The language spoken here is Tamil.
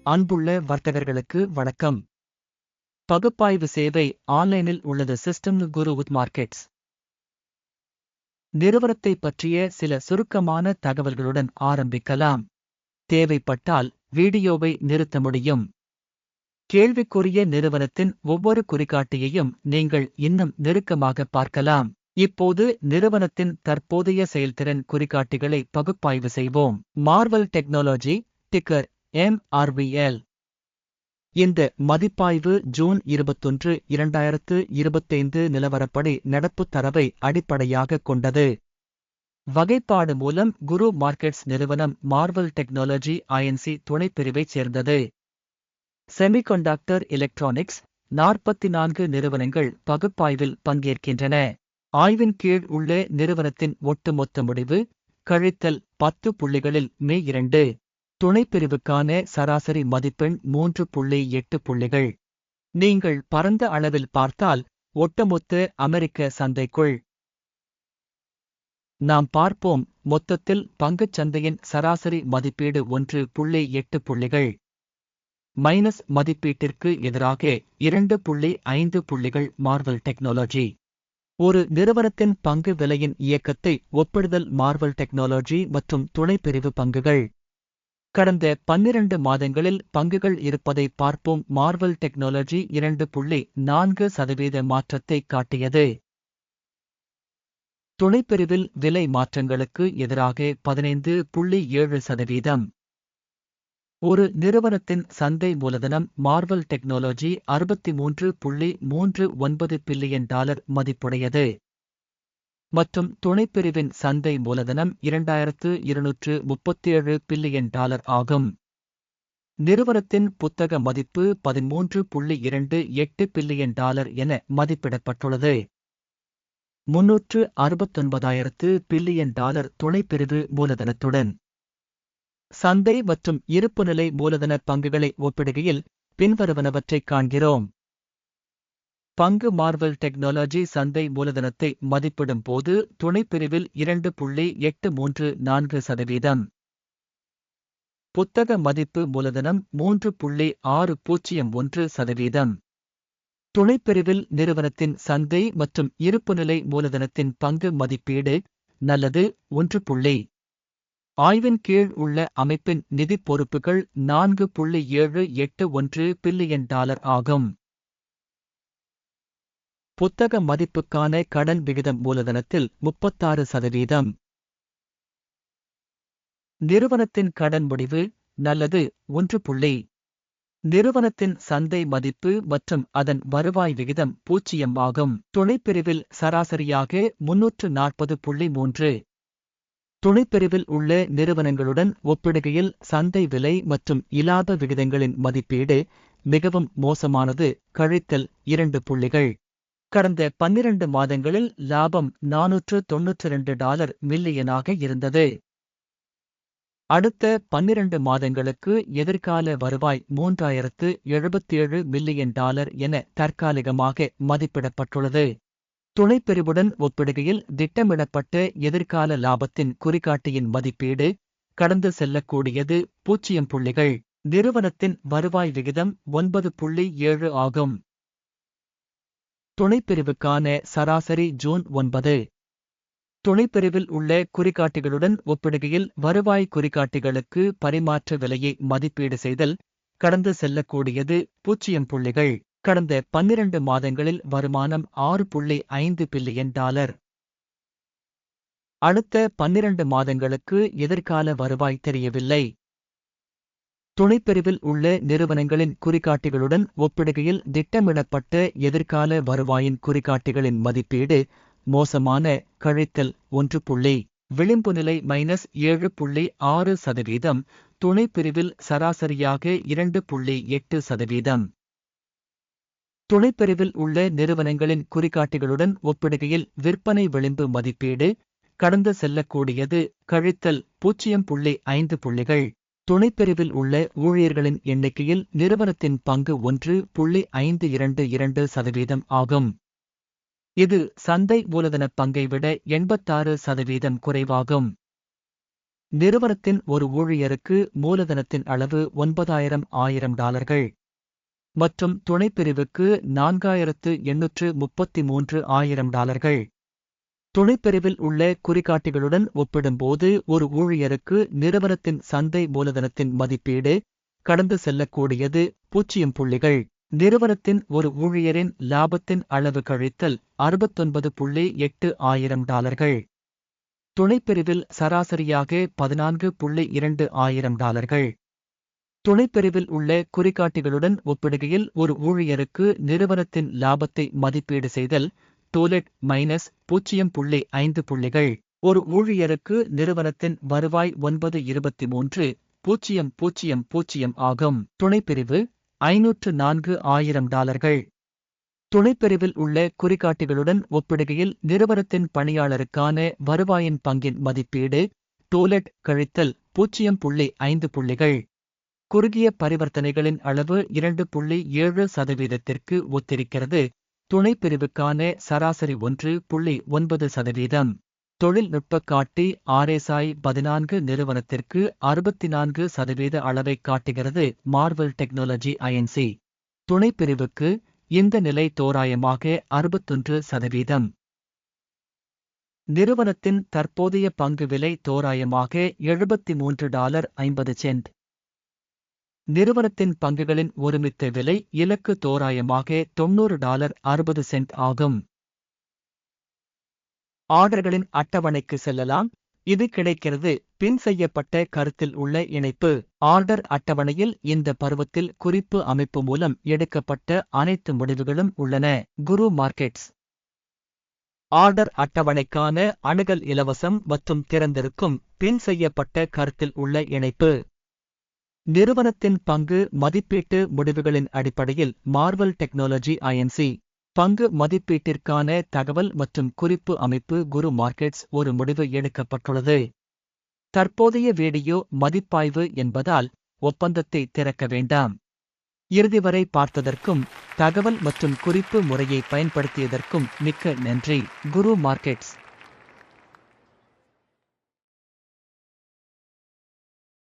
அன்புள்ள வர்த்தகர்களுக்கு வணக்கம். பகுப்பாய்வு சேவை ஆன்லைனில் உள்ளது. System Guru with markets. நிறுவனத்தை பற்றிய சில சுருக்கமான தகவல்களுடன் ஆரம்பிக்கலாம். தேவைப்பட்டால் வீடியோவை நிறுத்த முடியும். கேள்விக்குரிய நிறுவனத்தின் ஒவ்வொரு குறிகாட்டியையும் நீங்கள் இன்னும் நெருக்கமாக பார்க்கலாம். இப்போது நிறுவனத்தின் தற்போதைய செயல்திறன் குறிகாட்டிகளை பகுப்பாய்வு செய்வோம். Marvel technology, ticker MRVL. இந்த மதிப்பாய்வு ஜூன் 21, 2025 நிலவரப்படி நடப்பு தரவை அடிப்படையாகக் கொண்டது. வகைப்பாடு மூலம் குரு மார்க்கெட்ஸ் நிறுவனம் மார்வல் டெக்னாலஜி INC துணைப்பிரிவைச் சேர்ந்தது. செமிகண்டக்டர் எலக்ட்ரானிக்ஸ் 44 நிறுவனங்கள் பகுப்பாய்வில் பங்கேற்கின்றன. ஆய்வின் கீழ் உள்ள நிறுவனத்தின் ஒட்டுமொத்த முடிவு கழித்தல் 10 புள்ளிகளில் மே 2. துணைப்பிரிவுக்கான சராசரி மதிப்பெண் 3.8 புள்ளிகள். நீங்கள் பரந்த அளவில் பார்த்தால் ஒட்டுமொத்த அமெரிக்க சந்தைக்குள் நாம் பார்ப்போம். மொத்தத்தில் பங்குச் சந்தையின் சராசரி மதிப்பீடு 1.8 புள்ளிகள். மைனஸ் மதிப்பீட்டிற்கு எதிராக 2.5 புள்ளிகள். மார்வல் டெக்னாலஜி ஒரு நிறுவனத்தின் பங்கு விலையின் இயக்கத்தை ஒப்பிடுதல். மார்வல் டெக்னாலஜி மற்றும் துணைப்பிரிவு பங்குகள். கடந்த 12 மாதங்களில் பங்குகள் இருப்பதை பார்ப்போம். மார்வல் டெக்னாலஜி 2.4% மாற்றத்தை காட்டியது. துணைப்பிரிவில் விலை மாற்றங்களுக்கு எதிராக 15.7%. ஒரு நிறுவனத்தின் சந்தை மூலதனம் மார்வல் டெக்னாலஜி $63.39 பில்லியன் மதிப்புடையது மற்றும் துணைப்பிரிவின் சந்தை மூலதனம் $2237 பில்லியன் ஆகும். நிறுவனத்தின் புத்தக மதிப்பு $13.28 பில்லியன் என மதிப்பிடப்பட்டுள்ளது. $369,000 பில்லியன் துணைப்பிரிவு மூலதனத்துடன். சந்தை மற்றும் இருப்புநிலை மூலதன பங்குகளை ஒப்பிடுகையில் பின்வருவனவற்றைக் காண்கிறோம். பங்கு மார்வல் டெக்னாலஜி சந்தை மூலதனத்தை மதிப்பிடும் போது துணைப்பிரிவில் 2.834%. புத்தக மதிப்பு மூலதனம் 3.601%. துணைப்பிரிவில் நிறுவனத்தின் சந்தை மற்றும் இருப்புநிலை மூலதனத்தின் பங்கு மதிப்பீடு நல்லது 1. ஆய்வின் கீழ் உள்ள அமைப்பின் நிதிப் பொறுப்புகள் $4.781 பில்லியன் ஆகும். புத்தக மதிப்புக்கான கடன் விகிதம் மூலதனத்தில் 36%. நிறுவனத்தின் கடன் முடிவு நல்லது 1. நிறுவனத்தின் சந்தை மதிப்பு மற்றும் அதன் வருவாய் விகிதம் 0 ஆகும். துணைப்பிரிவில் சராசரியாக 340.3. துணைப்பிரிவில் உள்ள நிறுவனங்களுடன் ஒப்பிடுகையில் சந்தை விலை மற்றும் இலாப விகிதங்களின் மதிப்பீடு மிகவும் மோசமானது கழித்தல் 2 புள்ளிகள். கடந்த 12 மாதங்களில் லாபம் $492 மில்லியனாக இருந்தது. அடுத்த 12 மாதங்களுக்கு எதிர்கால வருவாய் $3077 மில்லியன் என தற்காலிகமாக மதிப்பிடப்பட்டுள்ளது. துணைப்பிரிவுடன் ஒப்பிடுகையில் திட்டமிடப்பட்ட எதிர்கால லாபத்தின் குறிகாட்டியின் மதிப்பீடு கடந்து செல்லக்கூடியது 0 புள்ளிகள். நிறுவனத்தின் வருவாய் விகிதம் 9.7 ஆகும். துணைப்பிரிவுக்கான சராசரி ஜூன் 9. துணைப்பிரிவில் உள்ள குறிகாட்டிகளுடன் ஒப்பிடுகையில் வருவாய் குறிகாட்டிகளுக்கு பரிமாற்ற விலையை மதிப்பீடு செய்தல் கடந்து செல்லக்கூடியது 0 புள்ளிகள். கடந்த 12 மாதங்களில் வருமானம் $6.5 பில்லியன். அடுத்த 12 மாதங்களுக்கு எதிர்கால வருவாய் தெரியவில்லை. துணைப்பிரிவில் உள்ள நிறுவனங்களின் குறிகாட்டிகளுடன் ஒப்பிடுகையில் திட்டமிடப்பட்ட எதிர்கால வருவாயின் குறிகாட்டிகளின் மதிப்பீடு மோசமான கழித்தல் 1. விளிம்புநிலை -7.6%. துணைப்பிரிவில் சராசரியாக 2.8%. துணைப்பிரிவில் உள்ள நிறுவனங்களின் குறிகாட்டிகளுடன் ஒப்பிடுகையில் விற்பனை விளிம்பு மதிப்பீடு கடந்து செல்லக்கூடியது கழித்தல் 0.5 புள்ளிகள். துணைப்பிரிவில் உள்ள ஊழியர்களின் எண்ணிக்கையில் நிறுவனத்தின் பங்கு 1.522% ஆகும். இது சந்தை மூலதன பங்கை விட 86% குறைவாகும். நிறுவனத்தின் ஒரு ஊழியருக்கு மூலதனத்தின் அளவு 9,000 மற்றும் துணைப்பிரிவுக்கு 4,833,000. துணைப்பிரிவில் உள்ள குறிகாட்டிகளுடன் ஒப்பிடும்போது ஒரு ஊழியருக்கு நிறுவனத்தின் சந்தை மூலதனத்தின் மதிப்பீடு கடந்து செல்லக்கூடியது 0 புள்ளிகள். நிறுவனத்தின் ஒரு ஊழியரின் லாபத்தின் அளவு கழித்தல் 69.8 ஆயிரம் டாலர்கள். துணைப்பிரிவில் சராசரியாக 14.2 ஆயிரம் டாலர்கள். துணைப்பிரிவில் உள்ள குறிகாட்டிகளுடன் ஒப்பிடுகையில் ஒரு ஊழியருக்கு நிறுவனத்தின் லாபத்தை மதிப்பீடு செய்தல் டோலெட் -0.5 புள்ளிகள். ஒரு ஊழியருக்கு நிறுவனத்தின் வருவாய் 923,000 ஆகும். துணைப்பிரிவு 504,000 டாலர்கள். துணைப்பிரிவில் உள்ள குறிகாட்டிகளுடன் ஒப்பிடுகையில் நிறுவனத்தின் பணியாளருக்கான வருவாயின் பங்கின் மதிப்பீடு டோலெட் கழித்தல் 0.5 புள்ளிகள். குறுகிய பரிவர்த்தனைகளின் அளவு 2.7% ஒத்திருக்கிறது. துணைப்பிரிவுக்கான சராசரி 1.9%. தொழில்நுட்ப காட்டி RSI 14 நிறுவனத்திற்கு 64% அளவைக் காட்டுகிறது. Marvel technology Inc. துணைப்பிரிவுக்கு இந்த நிலை தோராயமாக 61%. நிறுவனத்தின் தற்போதைய பங்கு விலை தோராயமாக $73.50. நிறுவனத்தின் பங்குகளின் ஒருமித்த விலை இலக்கு தோராயமாக $90.60 ஆகும். ஆர்டர்களின் அட்டவணைக்கு செல்லலாம். இது கிடைக்கிறது. பின் செய்யப்பட்ட கருத்தில் உள்ள இணைப்பு. ஆர்டர் அட்டவணையில் இந்த பருவத்தில் குறிப்பு அமைப்பு மூலம் எடுக்கப்பட்ட அனைத்து முடிவுகளும் உள்ளன. குரு மார்க்கெட்ஸ் ஆர்டர் அட்டவணைக்கான அணுகல் இலவசம் மற்றும் திறந்திருக்கும். பின் செய்யப்பட்ட கருத்தில் உள்ள இணைப்பு. நிறுவனத்தின் பங்கு மதிப்பீட்டு முடிவுகளின் அடிப்படையில் மார்வெல் டெக்னாலஜி Inc. பங்கு மதிப்பீட்டிற்கான தகவல் மற்றும் குறிப்பு அமைப்பு. குரு மார்க்கெட்ஸ் ஒரு முடிவு எடுக்கப்பட்டுள்ளது. தற்போதைய வீடியோ மதிப்பாய்வு என்பதால் ஒப்பந்தத்தை திறக்க வேண்டாம். இறுதி வரை பார்த்ததற்கும் தகவல் மற்றும் குறிப்பு முறையை பயன்படுத்தியதற்கும் மிக்க நன்றி. குரு மார்க்கெட்ஸ்.